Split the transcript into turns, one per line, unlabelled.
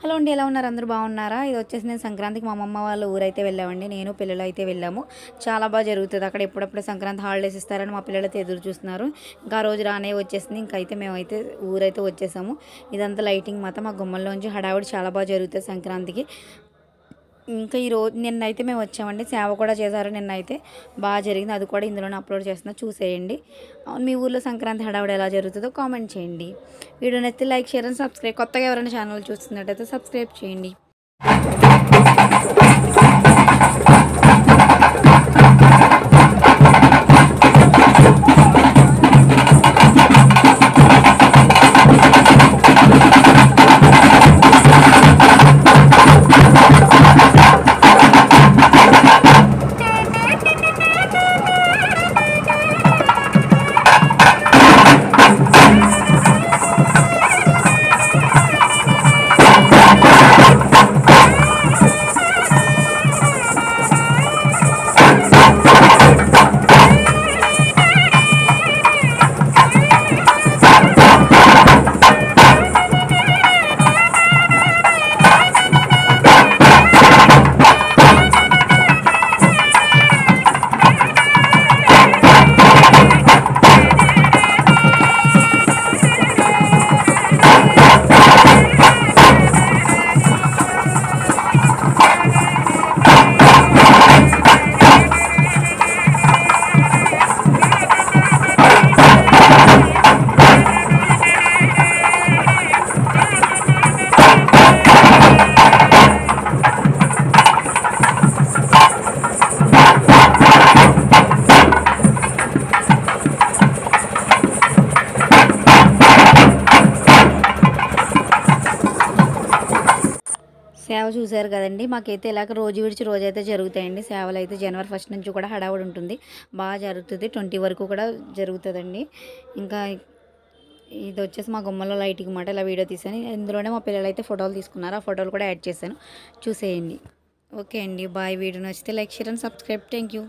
Hello అండి, ఎలా ఉన్నారు? అందరూ బాగున్నారా? ఇది వచ్చేసి నేను సంక్రాంతికి మా అమ్మమ్మ వాళ్ళ ఊరైతే వెళ్ళామండి. నేను పిల్లలు అయితే వెళ్ళాము. చాలా బాగా జరుగుతుంది అక్కడ. ఎప్పుడప్పుడు సంక్రాంతి హాలిడేస్ ఇస్తారని మా పిల్లలైతే ఎదురు చూస్తున్నారు. ఇంకా ఆ రోజు రానే వచ్చేసింది. ఇంకైతే మేమైతే ఊరైతే వచ్చేసాము. ఇదంతా లైటింగ్ మాత్రం మా గుమ్మల్లోంచి హడావుడి చాలా బాగా జరుగుతుంది సంక్రాంతికి. ఇంకా ఈరోజు నిన్నైతే మేము వచ్చామండి. సేవ కూడా చేశారు నిన్నైతే. బాగా జరిగింది. అది కూడా ఇందులోనే అప్లోడ్ చేస్తున్నా, చూసేయండి. మీ ఊర్లో సంక్రాంతి హడావుడి ఎలా జరుగుతుందో కామెంట్ చేయండి. వీడియో నచ్చితే లైక్, షేర్ అండ్ సబ్స్క్రైబ్. కొత్తగా ఎవరైనా ఛానల్ చూస్తున్నట్టయితే సబ్స్క్రైబ్ చేయండి. సేవ చూశారు కదండి. మాకైతే ఇలాగ రోజు విడిచి రోజైతే జరుగుతాయండి సేవలు. అయితే జనవరి 1 నుంచి కూడా హడావుడి ఉంటుంది. బాగా జరుగుతుంది. 20 వరకు కూడా జరుగుతుందండి. ఇంకా ఇది వచ్చేసి మా గుమ్మలో లైటింగ్ మాట ఇలా వీడియో తీసాను. ఇందులోనే మా పిల్లలు అయితే ఫోటోలు తీసుకున్నారు. ఆ ఫోటోలు కూడా యాడ్ చేశాను, చూసేయండి. ఓకే అండి, బాయ్. వీడియో నచ్చితే like, share and subscribe. Thank you.